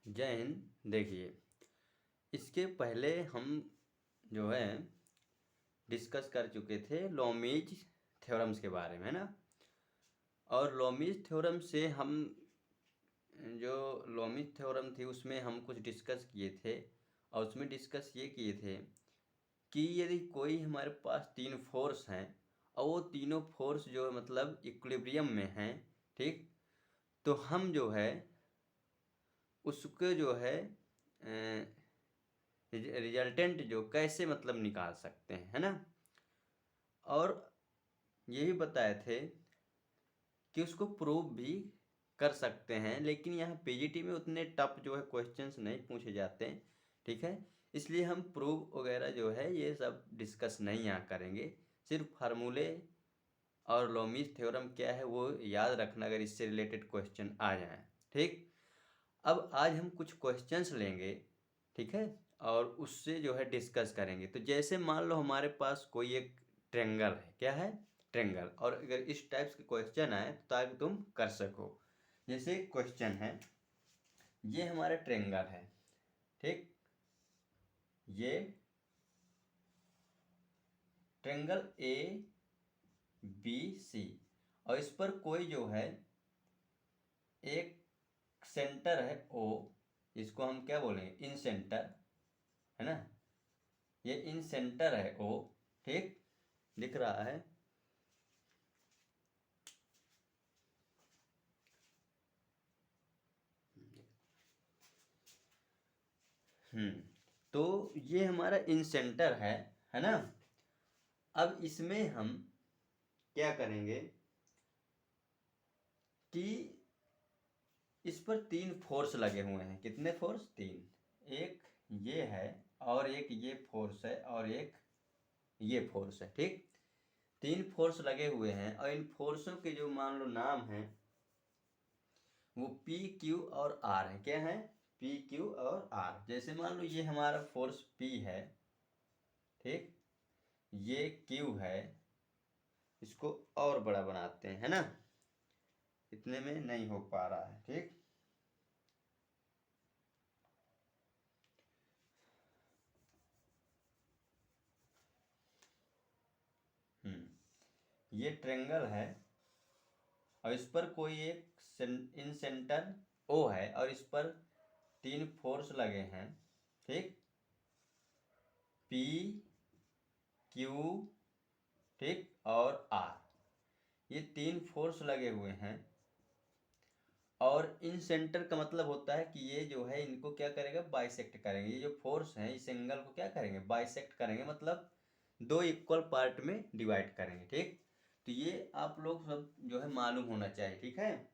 जय हिंद। देखिए, इसके पहले हम जो है डिस्कस कर चुके थे लोमीज थ्योरम्स के बारे में, है ना। और लोमीज थ्योरम से हम जो लोमीज थ्योरम थी उसमें हम कुछ डिस्कस किए थे, और उसमें डिस्कस ये किए थे कि यदि कोई हमारे पास तीन फोर्स हैं और वो तीनों फोर्स जो है मतलब इक्विलिब्रियम में हैं, ठीक, तो हम जो है उसके जो है रिजल्टेंट जो कैसे मतलब निकाल सकते हैं, है ना। और यही बताए थे कि उसको प्रूव भी कर सकते हैं, लेकिन यहाँ पीजीटी में उतने टफ जो है क्वेश्चंस नहीं पूछे जाते हैं, ठीक है। इसलिए हम प्रूव वगैरह जो है ये सब डिस्कस नहीं यहाँ करेंगे। सिर्फ फार्मूले और लोमीज थ्योरम क्या है वो याद रखना अगर इससे रिलेटेड क्वेश्चन आ जाएं, ठीक। अब आज हम कुछ क्वेश्चंस लेंगे, ठीक है, और उससे जो है डिस्कस करेंगे। तो जैसे मान लो हमारे पास कोई एक ट्रेंगल है, क्या है, ट्रेंगल, और अगर इस टाइप्स के क्वेश्चन आए तो ताकि तुम कर सको। जैसे क्वेश्चन है, ये हमारा ट्रेंगल है, ठीक, ये ट्रेंगल ए बी सी, और इस पर कोई जो है एक सेंटर है ओ, इसको हम क्या बोलेंगे, इन सेंटर, है ना। ये इन सेंटर है ओ, ठीक, दिख रहा है। तो ये हमारा इन सेंटर है ना। अब इसमें हम क्या करेंगे कि इस पर तीन फोर्स लगे हुए हैं। कितने फोर्स, तीन। एक ये है और एक ये फोर्स है और एक ये फोर्स है, ठीक। तीन फोर्स लगे हुए हैं और इन फोर्सों के जो मान लो नाम है वो पी क्यू और आर है। क्या है, पी क्यू और आर। जैसे मान लो ये हमारा फोर्स पी है, ठीक, ये क्यू है, इसको और बड़ा बनाते हैं, है ना, इतने में नहीं हो पा रहा है, ठीक। ये ट्रेंगल है और इस पर कोई एक इन सेंटर ओ है और इस पर तीन फोर्स लगे हैं, ठीक, पी क्यू, ठीक, और आर। ये तीन फोर्स लगे हुए हैं और इन सेंटर का मतलब होता है कि ये जो है इनको क्या करेगा, बाइसेक्ट करेंगे। ये जो फोर्स है इस एंगल को क्या करेंगे, बाइसेक्ट करेंगे, मतलब दो इक्वल पार्ट में डिवाइड करेंगे, ठीक। तो ये आप लोग सब जो है मालूम होना चाहिए, ठीक है।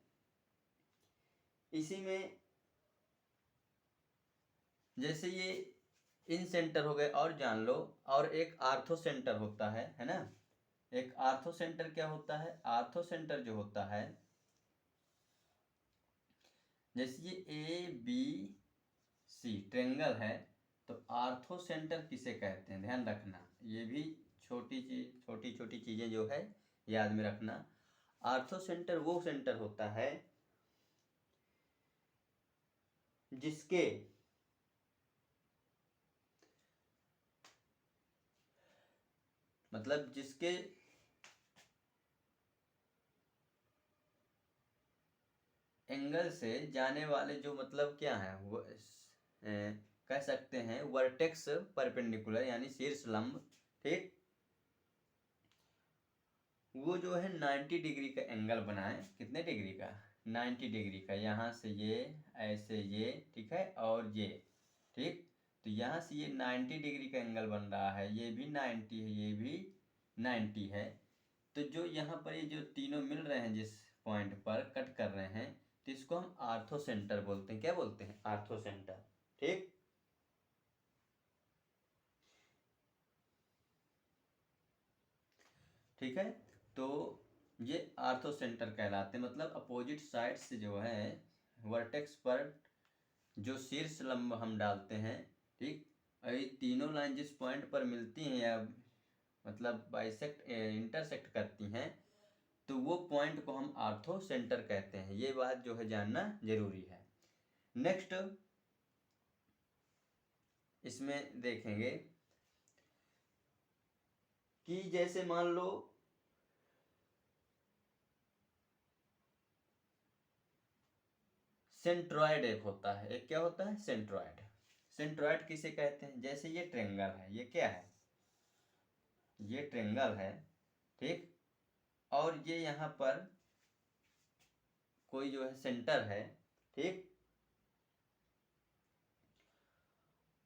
इसी में जैसे ये इन सेंटर हो गए, और जान लो, और एक आर्थो सेंटर होता है ना। एक आर्थो सेंटर क्या होता है, आर्थो सेंटर जो होता है, जैसे ये ए बी सी ट्रेंगल है, तो आर्थो सेंटर किसे कहते हैं, ध्यान रखना। ये भी छोटी छोटी चीजें जो है याद में रखना। आर्थो सेंटर वो सेंटर होता है जिसके मतलब जिसके एंगल से जाने वाले जो मतलब क्या है वो कह सकते हैं वर्टेक्स परपेंडिकुलर, यानी शीर्ष लंब, ठीक, वो जो है 90 डिग्री का एंगल बनाए। कितने डिग्री का, 90 डिग्री का। यहाँ से ये ऐसे ये, ठीक है, और ये, ठीक। तो यहाँ से ये 90 डिग्री का एंगल बन रहा है, ये भी 90 है, ये भी 90 है। तो जो यहाँ पर ये जो तीनों मिल रहे हैं जिस पॉइंट पर कट कर रहे हैं, तो इसको हम आर्थो सेंटर बोलते हैं। क्या बोलते हैं, आर्थो सेंटर, ठीक। ठीक है, तो ये आर्थो सेंटर कहलाते हैं, मतलब अपोजिट साइड से जो है वर्टेक्स पर जो शीर्ष लंब हम डालते हैं, ठीक। और ये तीनों लाइन जिस पॉइंट पर मिलती हैं या मतलब बाइसेक्ट इंटरसेक्ट करती हैं, तो वो पॉइंट को हम आर्थो सेंटर कहते हैं। ये बात जो है जानना जरूरी है। नेक्स्ट, इसमें देखेंगे कि जैसे मान लो सेंट्रॉयड एक होता है, एक क्या होता है, सेंट्रॉयड। सेंट्रॉयड किसे कहते हैं, जैसे ये ट्रेंगल है, ये क्या है, ये ट्रेंगल है, ठीक, और ये यहाँ पर कोई जो है सेंटर है, ठीक,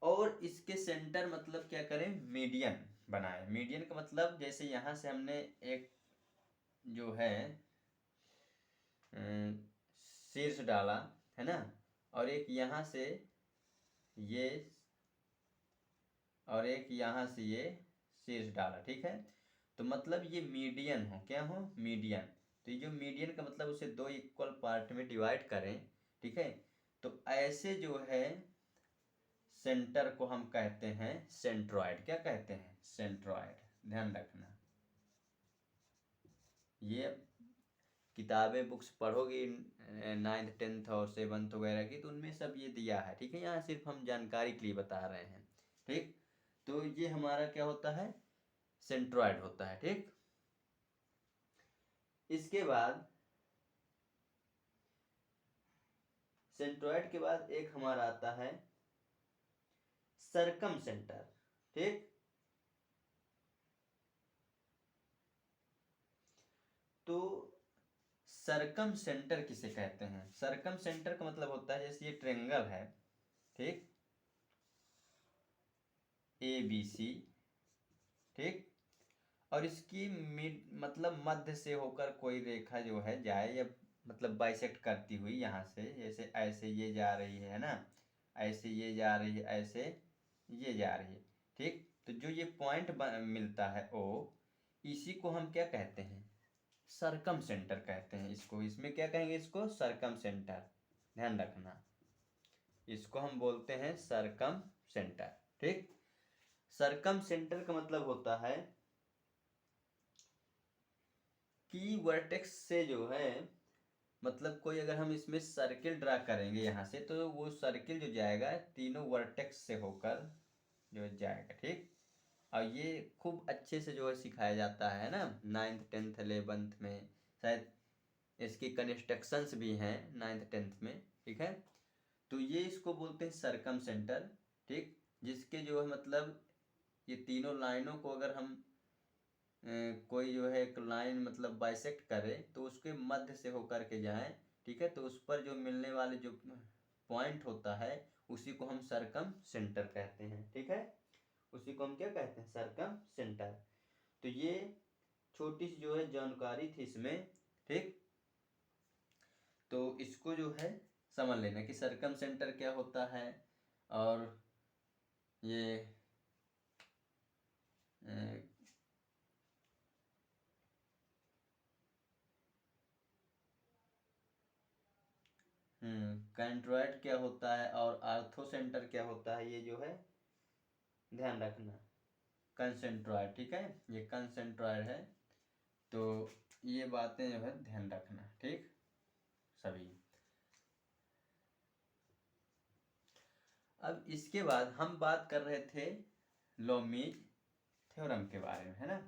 और इसके सेंटर मतलब क्या करें, मीडियन बनाए। मीडियन का मतलब जैसे यहाँ से हमने एक जो है शीर्ष डाला है ना, और एक यहाँ से ये, और एक यहाँ से ये शीर्ष डाला, ठीक है, तो मतलब ये मीडियन हो, क्या हो, मीडियन। तो ये जो मीडियन का मतलब उसे दो इक्वल पार्ट में डिवाइड करें, ठीक है, तो ऐसे जो है सेंटर को हम कहते हैं सेंट्रॉयड। क्या कहते हैं, सेंट्रॉयड, ध्यान रखना। ये किताबें बुक्स पढ़ोगी 9th 10th और 7th वगैरह की, तो उनमें सब ये दिया है, ठीक है, यहाँ सिर्फ हम जानकारी के लिए बता रहे हैं, ठीक। तो ये हमारा क्या होता है, सेंट्रॉयड होता है, ठीक। इसके बाद सेंट्रॉयड के बाद एक हमारा आता है सरकम सेंटर, ठीक। तो सरकम सेंटर किसे कहते हैं, सरकम सेंटर का मतलब होता है जैसे ये ट्रेंगल है, ठीक, ABC, ठीक, और इसकी मिड मतलब मध्य से होकर कोई रेखा जो है जाए, या मतलब बाइसेक्ट करती हुई यहाँ से, जैसे ऐसे ये जा रही है ना, ऐसे ये जा रही है, ऐसे ये जा रही है, ठीक। तो जो ये पॉइंट मिलता है ओ, इसी को हम क्या कहते हैं, सरकम सेंटर कहते हैं इसको। इसमें क्या कहेंगे, इसको सरकम सेंटर, ध्यान रखना, इसको हम बोलते हैं सरकम सेंटर, ठीक। सरकम सेंटर का मतलब होता है कि वर्टेक्स से जो है, मतलब कोई अगर हम इसमें सर्किल ड्रा करेंगे यहाँ से, तो वो सर्किल जो जाएगा तीनों वर्टेक्स से होकर जो जाएगा, ठीक। और ये खूब अच्छे से जो है सिखाया जाता है ना 9th 10th 11th में, शायद इसकी कंस्ट्रक्शंस भी हैं 9th 10th में, ठीक है। तो ये इसको बोलते हैं सरकम सेंटर, ठीक, जिसके जो है मतलब ये तीनों लाइनों को अगर हम कोई जो है एक लाइन मतलब बाइसेक्ट करे, तो उसके मध्य से होकर के जाए, ठीक है, तो उस पर जो मिलने वाले जो पॉइंट होता है उसी को हम सरकम सेंटर कहते हैं, ठीक है, उसी को हम क्या कहते हैं, सरकम सेंटर। तो ये छोटी सी जो है जानकारी थी इसमें, ठीक। तो इसको जो है समझ लेना कि सरकम सेंटर क्या होता है, और ये कंट्रॉइड क्या होता है, और आर्थो सेंटर क्या होता है, ये जो है ध्यान रखना। कंसेंट्रॉइड, ठीक है, ये कंसेंट्रॉइड है, तो ये बातें जो है ध्यान रखना, ठीक, सभी। अब इसके बाद हम बात कर रहे थे लोमीज थ्योरम के बारे में, है ना,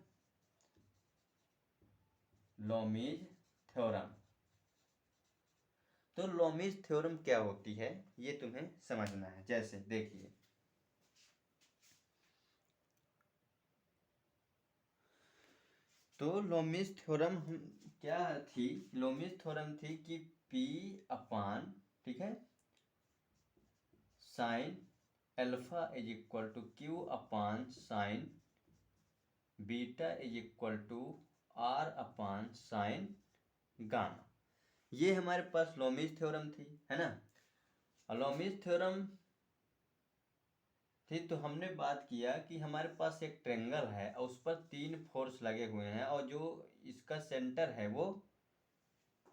लोमीज थ्योरम। तो लोमीज थ्योरम क्या होती है ये तुम्हें समझना है। जैसे देखिए, तो लोमीज थ्योरम हम क्या थी, लोमीज थ्योरम थी कि P अपान, ठीक है, sine alpha is equal to Q upon sine beta is equal to R upon sine gamma. ये हमारे पास लोमीज थ्योरम थी, है ना। लोमीज थ्योरम थी तो हमने बात किया कि हमारे पास एक ट्रेंगल है और उस पर 3 फोर्स लगे हुए हैं, और जो इसका सेंटर है वो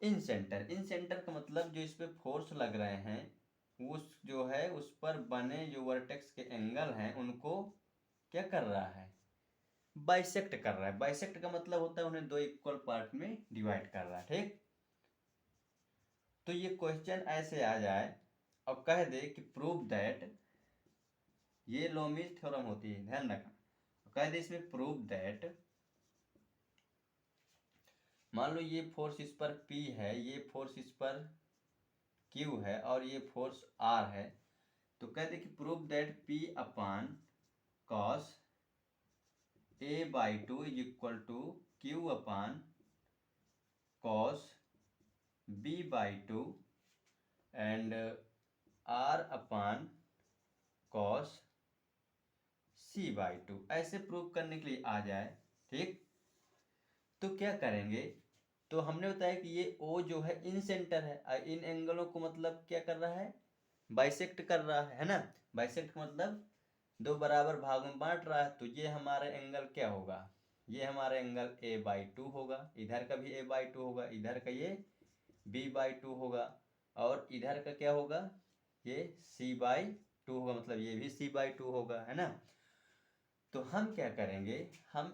इन सेंटर, इन सेंटर का मतलब जो इस पे फोर्स लग रहे हैं उस जो है उस पर बने जो वर्टेक्स के एंगल हैं उनको क्या कर रहा है, बाइसेक्ट कर रहा है। बाइसेक्ट का मतलब होता है उन्हें दो इक्वल पार्ट में डिवाइड कर रहा है, ठीक। तो ये क्वेश्चन ऐसे आ जाए और कह दे कि प्रूव दैट ये लोमीज थ्योरम होती है, ध्यान रखना। कह दे इसमें प्रूव दैट, मान लो ये फोर्स इस पर P है, ये फोर्स इस पर Q है और ये फोर्स R है, तो कह दे कि prove that P upon cos A/2 is equal to Q upon cos B/2 and R upon cos C/2, ऐसे प्रूव करने के लिए आ जाए। ठीक, तो क्या करेंगे, तो हमने बताया कि ये O जो है इन सेंटर है, इन एंगलों को मतलब क्या कर रहा है, बाइसेक्ट कर रहा है ना। बाइसेक्ट मतलब दो बराबर भागों में बांट रहा है, तो ये हमारा एंगल क्या होगा, ये हमारा एंगल A/2 होगा, इधर का भी A/2 होगा, इधर का ये B/2 होगा, और इधर का क्या होगा, ये C/2 होगा, मतलब ये भी C/2 होगा, है ना। तो हम क्या करेंगे, हम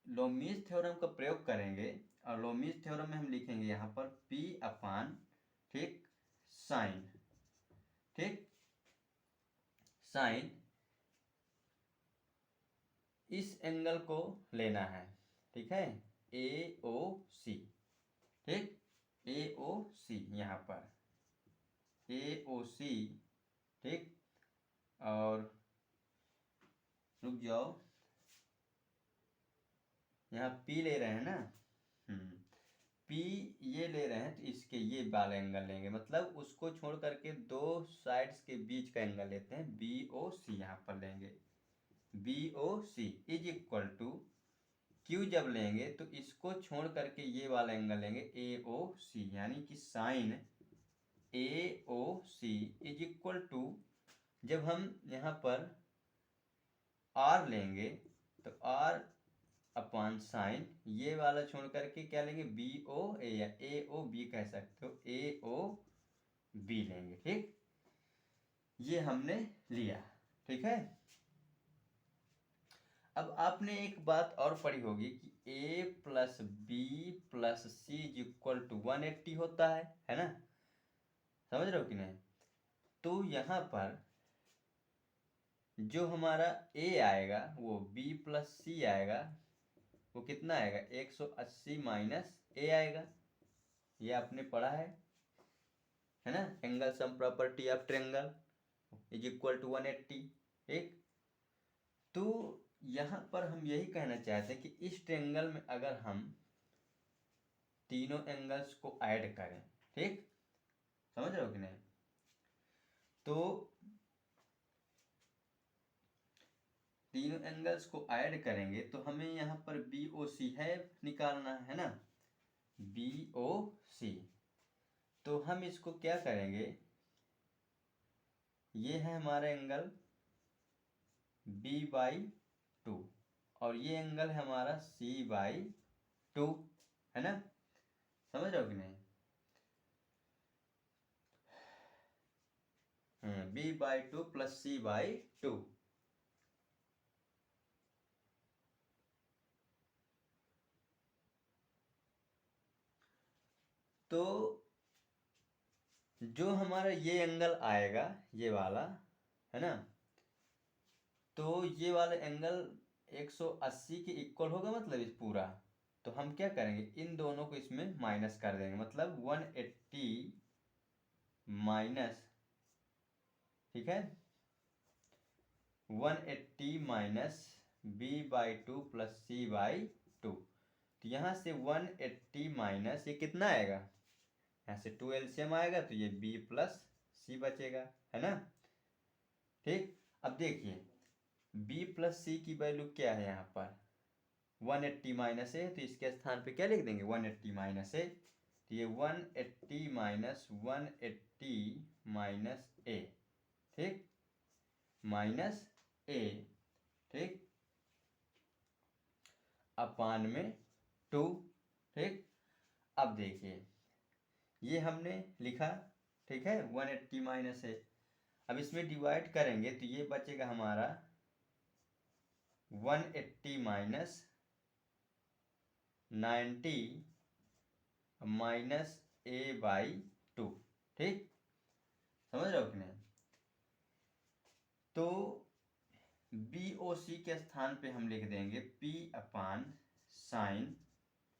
लोमीज थ्योरम का प्रयोग करेंगे, और लोमीज थ्योरम में हम लिखेंगे यहाँ पर P अपान, ठीक, साइन, ठीक, साइन इस एंगल को लेना है, ठीक है, AOC, ठीक, AOC यहाँ पर AOC, ठीक, और रुक जाओ, यहाँ P ले रहे हैं ना, P ये ले रहे हैं, तो इसके ये वाला एंगल लेंगे, मतलब उसको छोड़ करके दो साइड्स के बीच का एंगल लेते हैं, BOC यहाँ पर लेंगे, BOC is equal to Q जब लेंगे तो इसको छोड़ करके ये वाला एंगल लेंगे AOC, यानी कि sine AOC is equal to, जब हम यहाँ पर R लेंगे तो R अपान साइन ये वाला छोड़ करके क्या लेंगे, BOA या AOB कह सकते हो, AOB लेंगे, ठीक, ये हमने लिया, ठीक है। अब आपने एक बात और पढ़ी होगी कि A plus B plus C is equal to 180 होता है ना, समझ रहे हो कि नहीं। तो यहाँ पर जो हमारा A आएगा वो B प्लस C आएगा, वो कितना आएगा, 180 माइनस A आएगा, ये आपने पढ़ा है ना, angle sum property of triangle is equal to 180, ठीक। तो यहाँ पर हम यही कहना चाहते हैं कि इस ट्रायंगल में अगर हम तीनों एंगल्स को ऐड करें, ठीक, समझ रहे हो कि नहीं, तो तीनों एंगल्स को ऐड करेंगे तो हमें यहाँ पर BOC है निकालना है ना, BOC, तो हम इसको क्या करेंगे, ये है हमारा एंगल B/2 और ये एंगल है हमारा C/2, है ना, समझ रहे हो कि नहीं। B/2 प्लस C/2, तो जो हमारा ये एंगल आएगा ये वाला, है ना, तो ये वाला एंगल 180 के इक्वल होगा, मतलब इस पूरा, तो हम क्या करेंगे, इन दोनों को इसमें माइनस कर देंगे, मतलब 180 माइनस, ठीक है, 180 माइनस B/2 प्लस C/2, तो यहाँ से 180 माइनस ये कितना आएगा, यहाँ से 2 LCM आएगा तो ये B प्लस C बचेगा, है ना, ठीक। अब देखिए B प्लस C की वैल्यू क्या है, यहाँ पर 180 माइनस A, तो इसके स्थान पे क्या लिख देंगे, 180 माइनस A, तो ये 180 माइनस 180 माइनस A, ठीक, माइनस A, ठीक, अपान में 2, ठीक। अब देखिए ये हमने लिखा, ठीक है, 180 माइनस A, अब इसमें डिवाइड करेंगे तो ये बचेगा हमारा 180 माइनस 90 माइनस A/2, ठीक, समझ रहे हो कि नहीं। तो बी ओ सी के स्थान पे हम लिख देंगे P अपान साइन,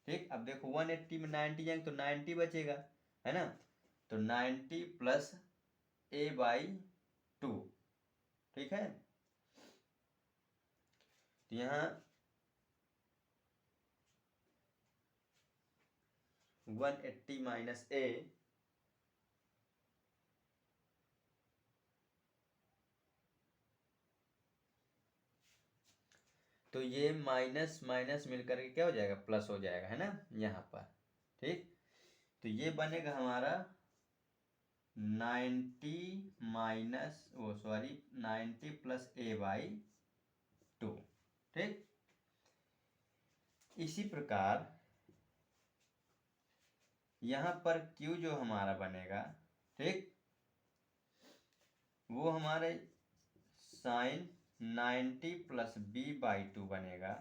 ठीक। अब देखो 180 में 90 जाएंगे तो 90 बचेगा, है ना। तो 90 प्लस a/2, ठीक है। तो यहाँ 180 माइनस a, तो ये माइनस माइनस मिलकर के क्या हो जाएगा, प्लस हो जाएगा, है ना, यहाँ पर, ठीक। तो ये बनेगा हमारा 90 माइनस 90 प्लस a/2, ठीक। इसी प्रकार यहाँ पर q जो हमारा बनेगा, ठीक, वो हमारे साइन 90 प्लस b/2 बनेगा,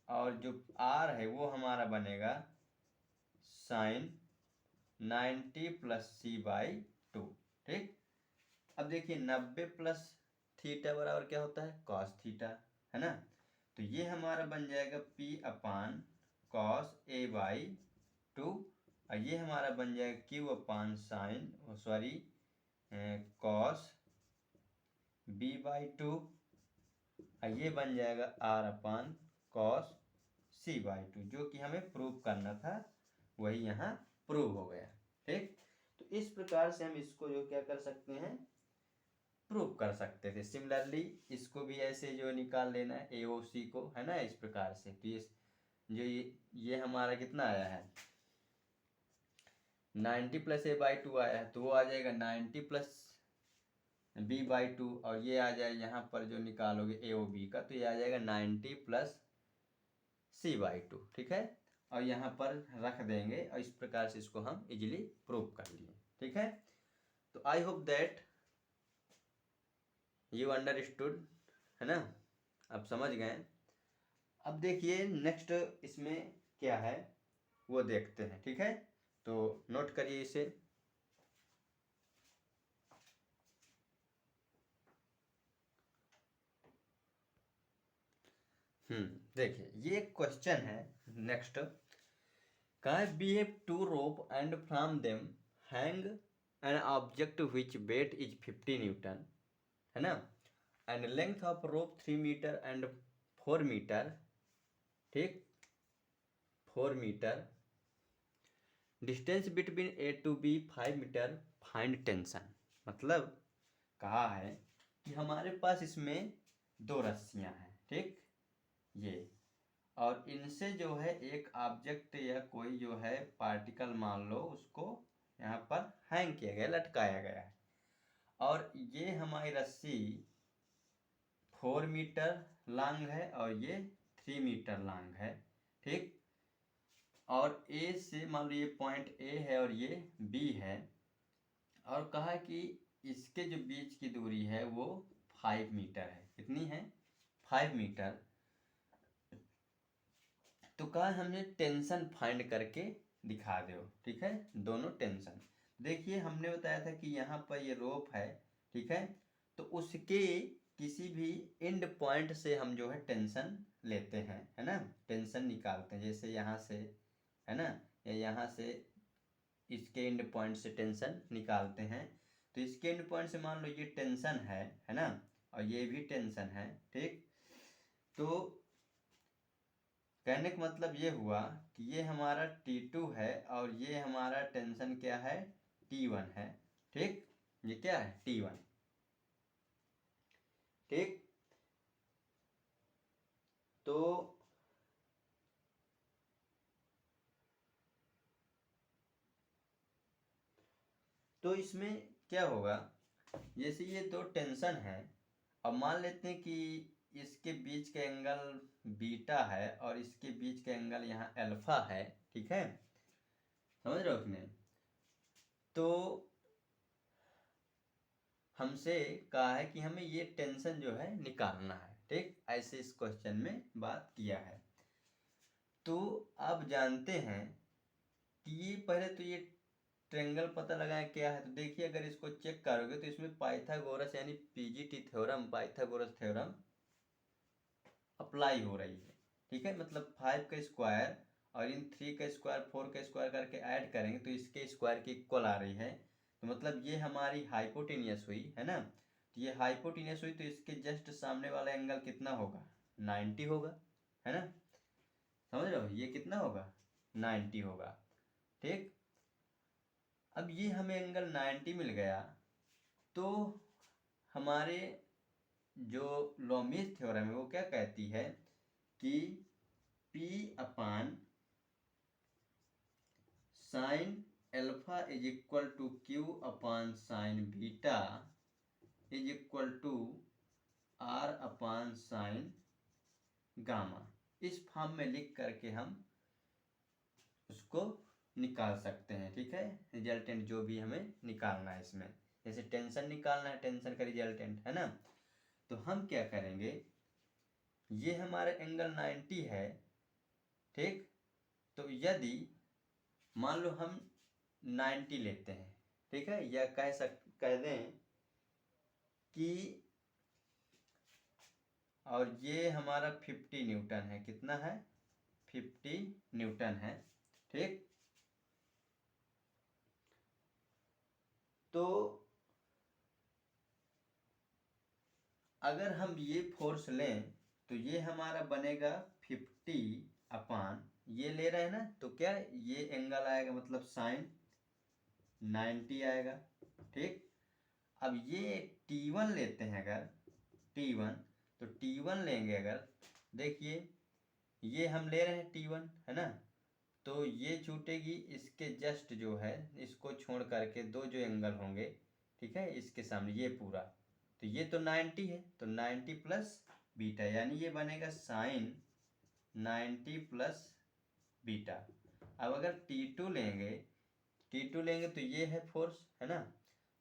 और जो r है वो हमारा बनेगा साइन 90 प्लस c/2, ठीक। अब देखिए 90 प्लस थीटा बराबर क्या होता है, कॉस थीटा, है ना। तो ये हमारा बन जाएगा p अपान कॉस a/2, और ये हमारा बन जाएगा q upon sine cos b/2, और ये बन जाएगा r अपान कॉस c/2, जो कि हमें प्रूव करना था, वही यहाँ प्रूव हो गया, ठीक। तो इस प्रकार से हम इसको जो क्या कर सकते हैं, प्रूव कर सकते थे। सिमिलरली इसको भी ऐसे जो निकाल लेना है AOC को, है ना, इस प्रकार से। तो ये हमारा कितना आया है, 90 प्लस a/2 आया है, तो वो आ जाएगा 90 प्लस b/2, और ये आ जाए यहाँ पर जो निकालोगे AOB का, तो ये आ जाएगा 90 प्लस c/2, ठीक है। और यहाँ पर रख देंगे, और इस प्रकार से इसको हम इजीली प्रूव कर लिए, ठीक है। तो I hope that you understood, है ना, अब समझ गए। अब देखिए नेक्स्ट इसमें क्या है वो देखते हैं, ठीक है। तो नोट करिए इसे। देखिए ये क्वेश्चन है नेक्स्ट, कहा है B have 2 rope and from them hang an object which weight is 50 Newton, है ना, and length of rope 3 meter and 4 meter, ठीक, 4 meter, distance between A to B 5 meter, find tension। मतलब कहा है कि हमारे पास इसमें 2 रस्सियां हैं, ठीक, ये, और इनसे जो है एक ऑब्जेक्ट या कोई जो है पार्टिकल मान लो, उसको यहाँ पर हैंग किया गया, लटकाया गया है, और ये हमारी रस्सी 4 मीटर लॉन्ग है और ये 3 मीटर लॉन्ग है, ठीक। और ए से मान लो ये पॉइंट ए है और ये बी है, और कहा कि इसके जो बीच की दूरी है वो 5 मीटर है। कितनी है, 5 मीटर। तो कहा हमने टेंशन फाइंड करके दिखा दो, ठीक है, दोनों टेंशन। देखिए हमने बताया था कि यहाँ पर ये रोप है, ठीक है, तो उसके किसी भी एंड पॉइंट से हम जो है टेंशन लेते हैं, है ना, टेंशन निकालते हैं। जैसे यहाँ से, है ना, या यहाँ से इसके एंड पॉइंट से टेंशन निकालते हैं। तो इसके एंड पॉइंट से मान लो ये टेंशन है ना, और ये भी टेंशन है, ठीक। तो कहने का मतलब ये हुआ कि ये हमारा T2 है और ये हमारा टेंशन क्या है, T1 है, ठीक। ये क्या है, T1, ठीक। तो इसमें क्या होगा, जैसे ये 2 टेंशन है, अब मान लेते हैं कि इसके बीच का एंगल बीटा है और इसके बीच का एंगल यहाँ अल्फा है, ठीक है, समझ रहे हो कि नहीं। तो हमसे कहा है कि हमें ये टेंशन जो है निकालना है, ठीक, ऐसे इस क्वेश्चन में बात किया है। तो आप जानते हैं कि ये पहले तो ये ट्रेंगल पता लगाएं क्या है। तो देखिए अगर इसको चेक करोगे तो इसमें पाइथागोरस यानी PGT theorem, Pythagoras theorem apply हो रही है, ठीक है। मतलब 5 का स्क्वायर और इन 3 का स्क्वायर 4 का स्क्वायर करके ऐड करेंगे तो इसके स्क्वायर की इक्वल आ रही है। तो मतलब ये हमारी हाइपोटेनियस हुई है ना। तो ये हाइपोटेनियस हुई तो इसके जस्ट सामने वाला एंगल कितना होगा, 90 होगा, है ना। समझ रहे हो, ये कितना होगा, 90 होगा, ठीक। अब ये हमें एंगल 90 मिल गया तो हमारे जो लोमीज थ्योरम है वो क्या कहती है कि P upon sine alpha is equal to Q upon sine beta is equal to R upon sine gamma. इस फॉर्म में लिख करके हम उसको निकाल सकते हैं, ठीक है। रिजल्टेंट जो भी हमें निकालना है इसमें, जैसे टेंशन निकालना है, टेंशन का रिजल्टेंट, है ना। तो हम क्या करेंगे, ये हमारा एंगल 90 है, ठीक। तो यदि मान लो हम 90 लेते हैं, ठीक है, या कह दें कि और ये हमारा 50 न्यूटन है, कितना है, 50 न्यूटन है, ठीक। तो अगर हम ये फोर्स लें तो ये हमारा बनेगा 50 अपान, ये ले रहे हैं ना, तो क्या ये एंगल आएगा मतलब साइन 90 आएगा, ठीक। अब ये T1 लेते हैं अगर, T1, तो T1 लेंगे अगर, देखिए ये हम ले रहे हैं T1, है ना। तो ये छूटेगी, इसके जस्ट जो है इसको छोड़ करके दो जो एंगल होंगे, ठीक है, इसके सामने ये पूरा, तो ये तो 90 है, तो 90 प्लस बीटा, यानी ये बनेगा साइन 90 प्लस बीटा। अब अगर T2 लेंगे, T2 लेंगे तो ये है फोर्स, है ना।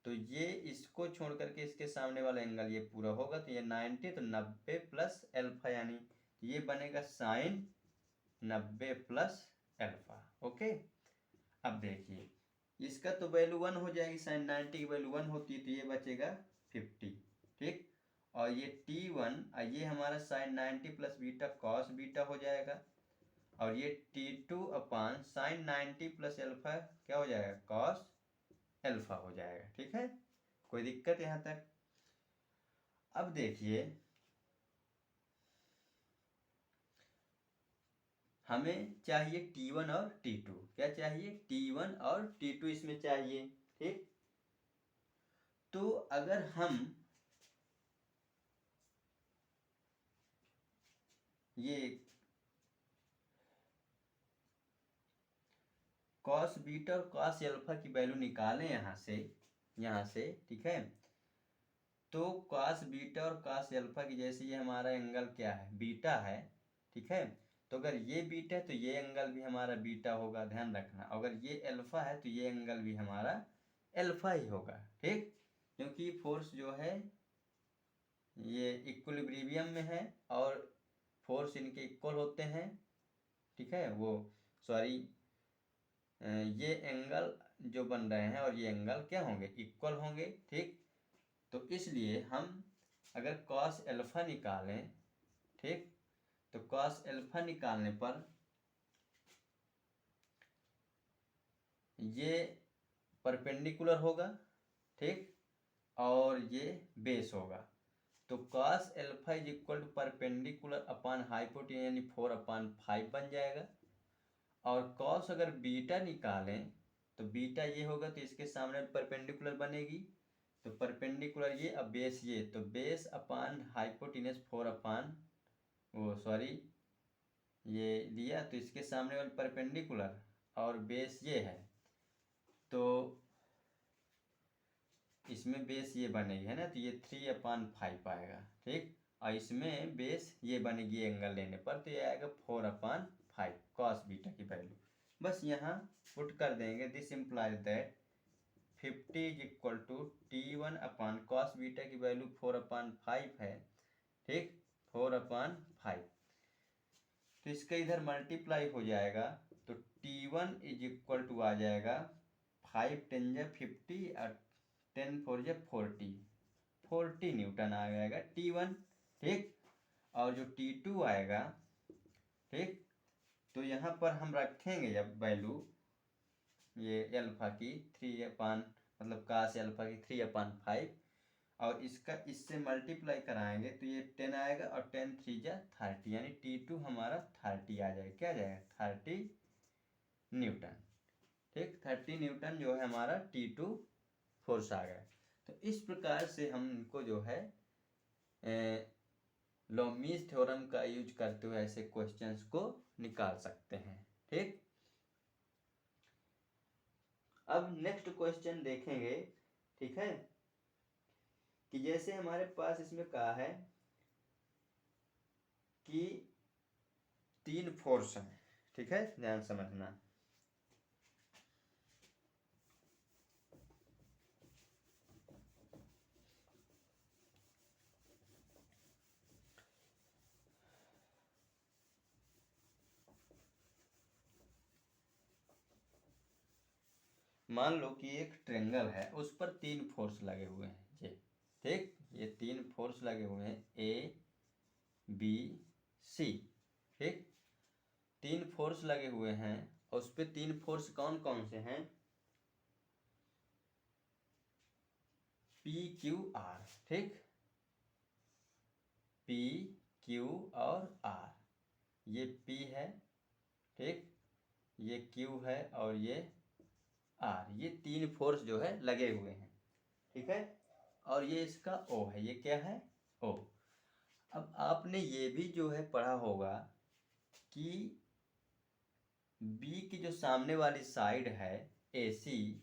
तो ये इसको छोड़ करके इसके सामने वाला एंगल ये पूरा होगा, तो ये 90, तो 90 प्लस एल्फा, यानी ये बनेगा साइन 90 प्लस एल्फा, ओके। अब देखिए इसका तो वैल्यू 1 हो जाएगी, साइन 90 की वैल्यू 1 होती है, तो ये बचेगा 50, ठीक। और ये T1 ये हमारा sine 90 plus beta cos beta हो जाएगा, और ये T2 अपान साइन 90 प्लस एल्फा क्या हो जाएगा, कॉस एल्फा हो जाएगा, ठीक है। कोई दिक्कत यहाँ तक। अब देखिए हमें चाहिए T1 और T2, क्या चाहिए, T1 और T2 इसमें चाहिए, ठीक। तो अगर हम ये कॉस बीटा और कॉस एल्फा की वैल्यू निकालें यहाँ से, ठीक है। तो कॉस बीटा और कॉस एल्फा की, जैसे ये हमारा एंगल क्या है, बीटा है, ठीक है। तो अगर ये बीटा है तो ये एंगल भी हमारा बीटा होगा, ध्यान रखना। अगर ये एल्फा है तो ये एंगल भी हमारा एल्फा ही होगा, ठीक। क्योंकि फोर्स जो है ये इक्विलिब्रियम में है और फोर्स इनके इक्वल होते हैं, ठीक है। वो सॉरी, ये एंगल जो बन रहे हैं और ये एंगल क्या होंगे, इक्वल होंगे, ठीक। तो इसलिए हम अगर कॉस एल्फा निकालें, ठीक, तो कॉस एल्फा निकालने पर ये परपेंडिकुलर होगा, ठीक, और ये बेस होगा। तो cos alpha is equal to perpendicular upon hypotenuse यानी 4/5 बन जाएगा। और कॉस अगर बीटा निकालें तो बीटा ये होगा, तो इसके सामने परपेंडिकुलर बनेगी, तो परपेंडिकुलर ये, अब बेस ये, तो बेस अपान हाइपोटेन्यूज 4 अपान वो सॉरी ये लिया, तो इसके सामने वाले परपेंडिकुलर और बेस ये है, तो इसमें बेस ये बनेगी, है ना। तो ये 3/5 आएगा, ठीक। और इसमें बेस ये बनेगी एंगल लेने पर, तो ये आएगा 4/5 कॉस बीटा की वैल्यू। बस यहाँ पुट कर देंगे, this implies that 50 is equal to T1 upon cos beta की वैल्यू 4/5 है, ठीक, 4/5। तो इसका इधर मल्टीप्लाई हो जाएगा, तो T1 इज इक्वल टू आ जाएगा 5 10 जा 50 और 10 4 जा 40 न्यूटन आ जाएगा T1, ठीक। और जो T2 आएगा, ठीक, तो यहाँ पर हम रखेंगे जब वैल्यू ये अल्फा की 3 मतलब cos अल्फा की 3/5, और इसका इससे मल्टीप्लाई कराएंगे तो ये 10 आएगा और 10 3 जा 30, यानी T2 हमारा 30 आ जाएगा। क्या आ जाएगा? 30 न्यूटन। ठीक, 30 न्यूटन जो है हमारा T2 फोर्स आ गया। तो इस प्रकार से हम इनको जो है लोमीज थ्योरम का यूज करते हुए ऐसे क्वेश्चंस को निकाल सकते हैं। ठीक, अब नेक्स्ट क्वेश्चन देखेंगे। ठीक है, कि जैसे हमारे पास इसमें कहा है कि 3 फोर्स हैं। ठीक है, ध्यान समझना। मान लो कि एक ट्रेंगल है, उस पर 3 फोर्स लगे हुए हैं ये। ठीक, ये 3 फोर्स लगे हुए हैं ABC। ठीक, 3 फोर्स लगे हुए हैं और उस पर 3 फोर्स कौन कौन से हैं? PQR। ठीक, PQ और R, ये P है, ठीक, ये Q है और ये R, ये 3 फोर्स जो है लगे हुए हैं। ठीक है, और ये इसका O है, ये क्या है? O। अब आपने ये भी जो है पढ़ा होगा कि B की जो सामने वाली साइड है AC,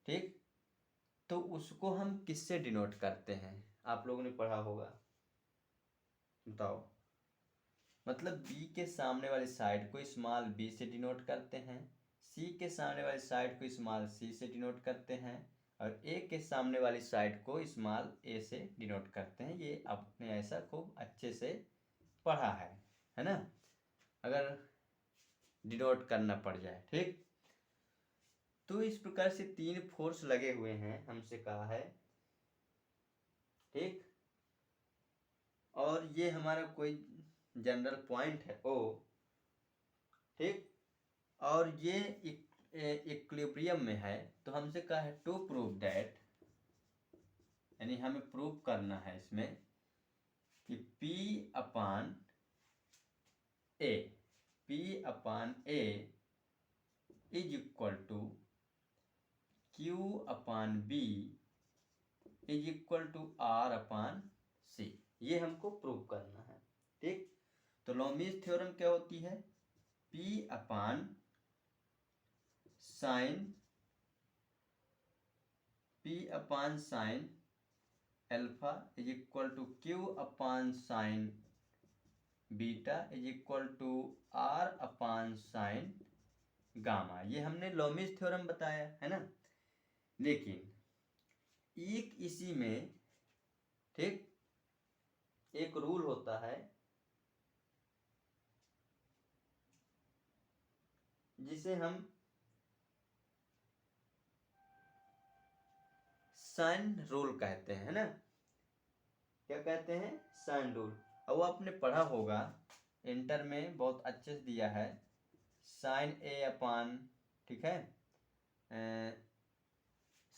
ठीक, तो उसको हम किससे डिनोट करते हैं? आप लोगों ने पढ़ा होगा, बताओ। मतलब B के सामने वाली साइड को स्मॉल b से डिनोट करते हैं, C के सामने वाली साइड को स्मॉल c से डिनोट करते हैं, और A के सामने वाली साइड को स्मॉल a से डिनोट करते हैं। ये आपने ऐसा खूब अच्छे से पढ़ा है ना, अगर डिनोट करना पड़ जाए। ठीक, तो इस प्रकार से 3 फोर्स लगे हुए हैं, हमसे कहा है। ठीक, और ये हमारा कोई जनरल पॉइंट है O। ठीक, और ये इक्विलिब्रियम में है, तो हमसे कहा है टू प्रूव दैट, यानी हमें प्रूव करना है इसमें कि P/A is equal to Q/B is equal to R/C। ये हमको प्रूव करना है। ठीक, तो लोमीज थ्योरम क्या होती है? P/sin alpha is equal to Q/sin beta is equal to R/sin gamma. ये हमने लोमीज थ्योरम बताया है ना। लेकिन एक इसी में, ठीक, एक रूल होता है जिसे हम साइन रूल कहते हैं, है ना। क्या कहते हैं? Sine rule. और वो आपने पढ़ा होगा, इंटर में बहुत अच्छे से दिया है, साइन A/, ठीक है,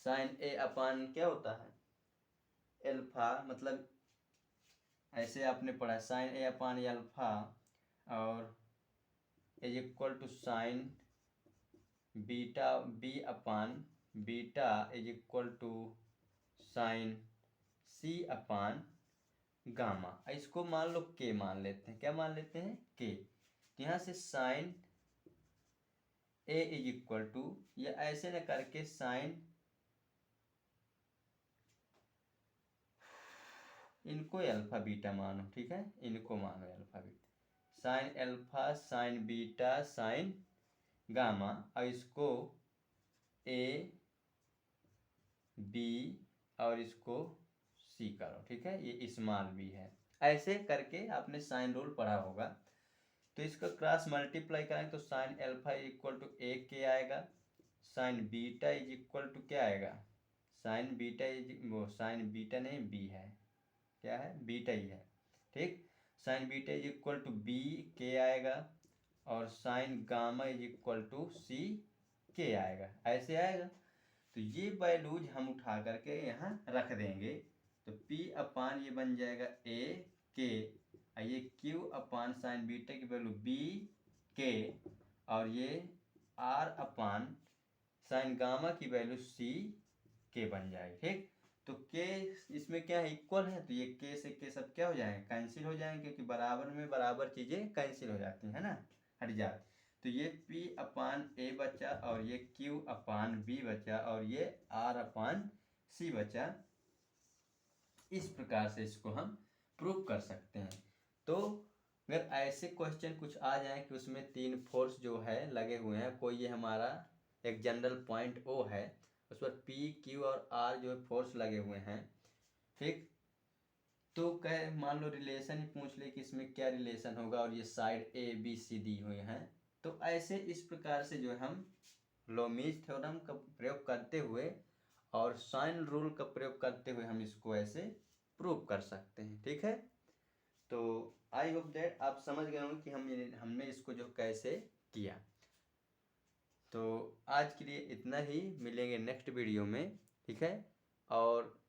साइन A/, क्या होता है? अल्फा, मतलब ऐसे आपने पढ़ा साइन A/अल्फा, और is equal to sine beta B/बीटा इज इक्वल टू साइन C/गामा। इसको मान लो K मान लेते हैं। क्या मान लेते हैं? K। यहाँ से sine A is equal to, या ऐसे न करके साइन, इनको अल्फा बीटा मानो, ठीक है, इनको मानो alpha beta, sine alpha sign beta sine gamma, और इसको A B और इसको C करो। ठीक है, ये स्मॉल b है। ऐसे करके आपने साइन रूल पढ़ा होगा। तो इसका क्रॉस मल्टीप्लाई करेंगे तो sine alpha equal to AK आएगा, sine beta is equal to क्या आएगा? साइन बीटा इज, वो साइन बीटा नहीं B है, क्या है? बीटा ही है। ठीक, sine beta is equal to B K आएगा, और sine gamma is equal to C K आएगा, ऐसे आएगा। तो ये वैल्यूज हम उठा करके यहाँ रख देंगे, तो P अपान ये बन जाएगा ए के, ये Q अपान साइन बीटा की वैल्यू बी के, और ये R अपान साइन गामा की वैल्यू सी के बन जाएगी। ठीक, तो के इसमें क्या है, इक्वल है, तो ये के से के सब क्या हो जाएंगे, कैंसिल हो जाएंगे, क्योंकि बराबर में बराबर चीज़ें कैंसिल हो जाती है ना, हट जाती। तो ये P अपान ए बचा, और ये Q अपान बी बचा, और ये R अपान सी बचा। इस प्रकार से इसको हम प्रूव कर सकते हैं। तो अगर ऐसे क्वेश्चन कुछ आ जाए कि उसमें 3 फोर्स जो है लगे हुए हैं, कोई ये हमारा एक जनरल पॉइंट O है, उस पर P Q और R जो है फोर्स लगे हुए हैं, ठीक, तो कहे मान लो रिलेशन ही पूछ ले कि इसमें क्या रिलेशन होगा, और ये साइड ABC दी हुई हैं, तो ऐसे इस प्रकार से जो है हम लोमीज थ्योरम का प्रयोग करते हुए और साइन रूल का प्रयोग करते हुए हम इसको ऐसे प्रूव कर सकते हैं। ठीक है, तो आई होप दैट आप समझ गए होंगे कि हमने इसको जो कैसे किया। तो आज के लिए इतना ही, मिलेंगे नेक्स्ट वीडियो में। ठीक है, और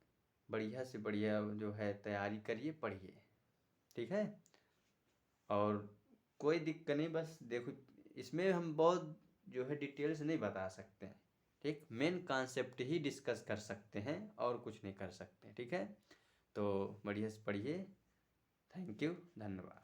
बढ़िया से बढ़िया जो है तैयारी करिए, पढ़िए। ठीक है, और कोई दिक्कत नहीं, बस देखो इसमें हम बहुत जो है डिटेल्स नहीं बता सकते हैं। ठीक, मेन कॉन्सेप्ट ही डिस्कस कर सकते हैं और कुछ नहीं कर सकते। ठीक है, तो बढ़िया से पढ़िए। थैंक यू, धन्यवाद।